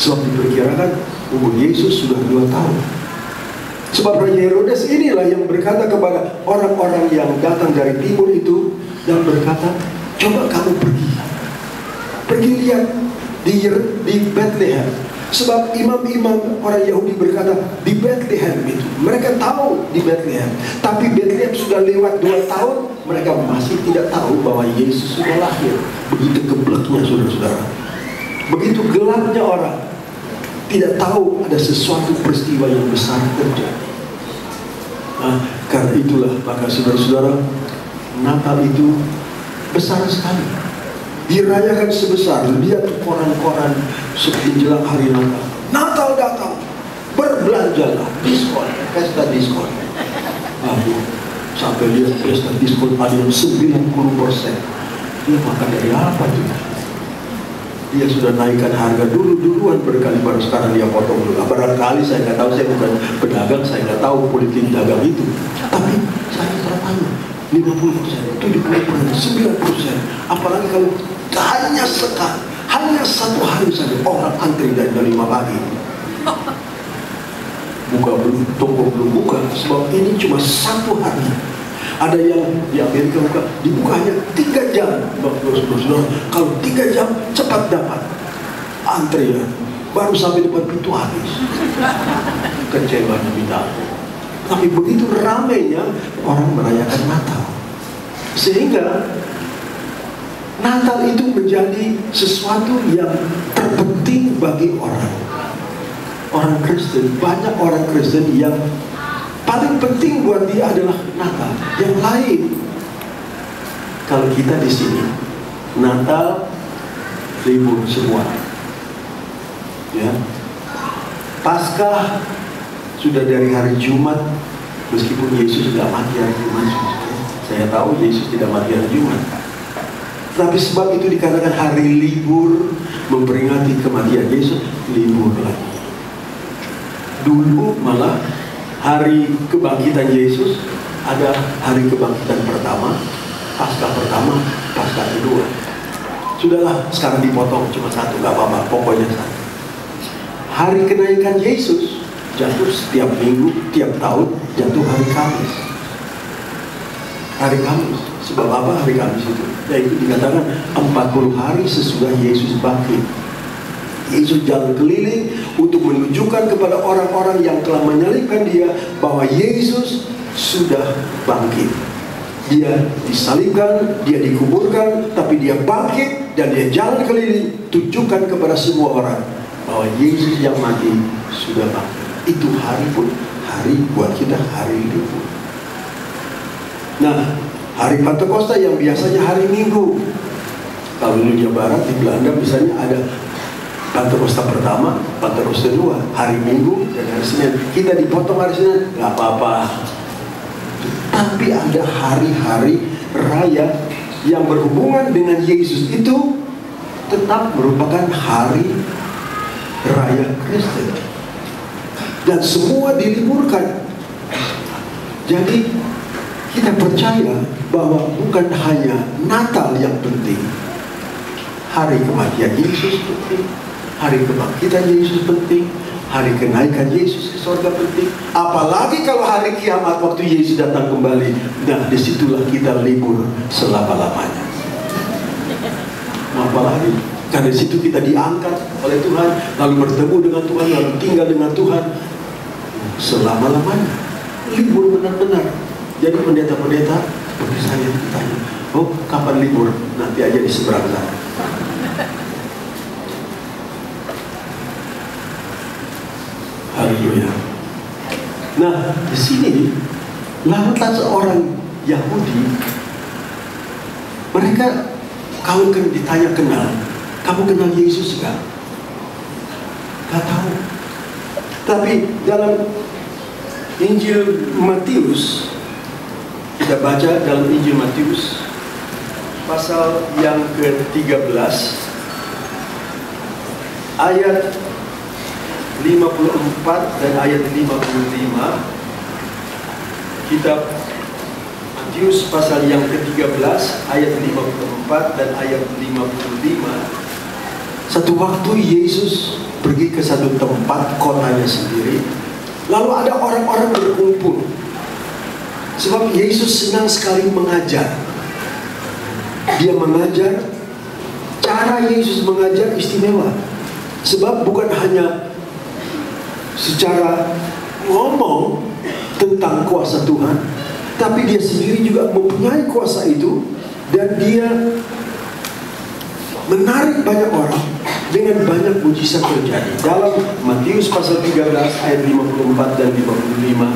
Sebab diperkirakan umur Yesus sudah 2 tahun. Sebab Raja Herodes inilah yang berkata kepada orang-orang yang datang dari timur itu, dan berkata, coba kamu pergi lihat di Bethlehem. Sebab imam-imam orang Yahudi berkata di Bethlehem itu, mereka tahu di Bethlehem, tapi Bethlehem sudah lewat 2 tahun, mereka masih tidak tahu bahwa Yesus sudah lahir. Begitu gebleknya saudara-saudara, begitu gelapnya orang, tidak tahu ada sesuatu peristiwa yang besar terjadi. Nah, karena itulah maka saudara-saudara, Natal itu besar sekali, dirayakan sebesar. Lihat koran-koran menjelang hari Natal. Natal datang, berbelanjalah, diskon, pesta diskon. Aduh, sampai lihat pesta diskon ada yang 90%. Dia makan dari apa tuh? Dia sudah naikkan harga duluan berkali, baru sekarang dia potong dulu. Barangkali saya nggak tahu, saya bukan pedagang, saya nggak tahu politik dagang itu. Tapi saya tertanya, 50%, 70%, 9%. Apalagi kalau hanya satu hari saja orang antri dari 5 pagi. Toko belum buka, sebab ini cuma 1 hari. Ada yang di Amerika dibuka hanya 3 jam. Kalau 3 jam cepat dapat antrian, baru sampai depan pintu habis. Kecewanya minta. Tapi begitu ramainya orang merayakan Natal, sehingga Natal itu menjadi sesuatu yang terpenting bagi orang Kristen. Banyak orang Kristen yang paling penting buat dia adalah Natal. Yang lain, kalau kita di sini Natal libur semua, ya. Paskah sudah dari hari Jumat, meskipun Yesus tidak mati hari Jumat. Saya tahu Yesus tidak mati hari Jumat, tapi sebab itu dikatakan hari libur memperingati kematian Yesus, libur lagi. Dulu malah hari kebangkitan Yesus, ada hari kebangkitan pertama, Paskah pertama, Paskah kedua. Sudahlah, sekarang dipotong cuma 1, gak apa-apa, pokoknya 1. Hari kenaikan Yesus jatuh setiap minggu, tiap tahun jatuh hari Kamis. Hari Kamis, sebab apa hari Kamis itu? Yaitu dikatakan 40 hari sesudah Yesus bangkit. Yesus jalan keliling untuk menunjukkan kepada orang-orang yang telah menyalibkan dia bahwa Yesus sudah bangkit. Dia disalibkan, dia dikuburkan, tapi dia bangkit dan dia jalan keliling, tunjukkan kepada semua orang bahwa Yesus yang mati sudah bangkit. Itu hari pun hari buat kita hari libur. Nah, hari Pentakosta yang biasanya hari Minggu. Kalau di Indonesia Barat, di Belanda misalnya ada Pentakosta pertama, Pentakosta kedua, hari Minggu dan hari Senin. Kita dipotong hari Senin, nggak apa-apa. Tapi ada hari-hari raya yang berhubungan dengan Yesus itu tetap merupakan hari raya Kristen. Dan semua diliburkan. Jadi kita percaya bahwa bukan hanya Natal yang penting, hari kematian Yesus penting, hari kebangkitan Yesus penting, hari kenaikan Yesus ke surga penting. Apalagi kalau hari kiamat waktu Yesus datang kembali. Nah, disitulah kita libur selama-lamanya. Apalagi karena di situ kita diangkat oleh Tuhan, lalu bertemu dengan Tuhan, lalu tinggal dengan Tuhan selama-lamanya. Libur benar-benar. Jadi pendeta-pendeta bagi saya ditanya, oh kapan libur? Nanti aja di seberang sana. Haleluya. Nah, di sini lantas seorang Yahudi, mereka kalau ditanya kenal, kamu kenal Yesus enggak? Gak tahu. Tapi dalam Injil Matius, kita baca dalam Injil Matius pasal yang ke-13 ayat 54 dan ayat 55. Kitab Matius pasal yang ke-13 ayat 54 dan ayat 55. Satu waktu Yesus pergi ke satu tempat kotanya sendiri, lalu ada orang-orang berkumpul. Sebab Yesus senang sekali mengajar. Dia mengajar, cara Yesus mengajar istimewa. Sebab bukan hanya secara ngomong tentang kuasa Tuhan, tapi dia sendiri juga mempunyai kuasa itu. Dan dia menarik banyak orang dengan banyak mujizat terjadi. Dalam Matius pasal 13 ayat 54 dan 55,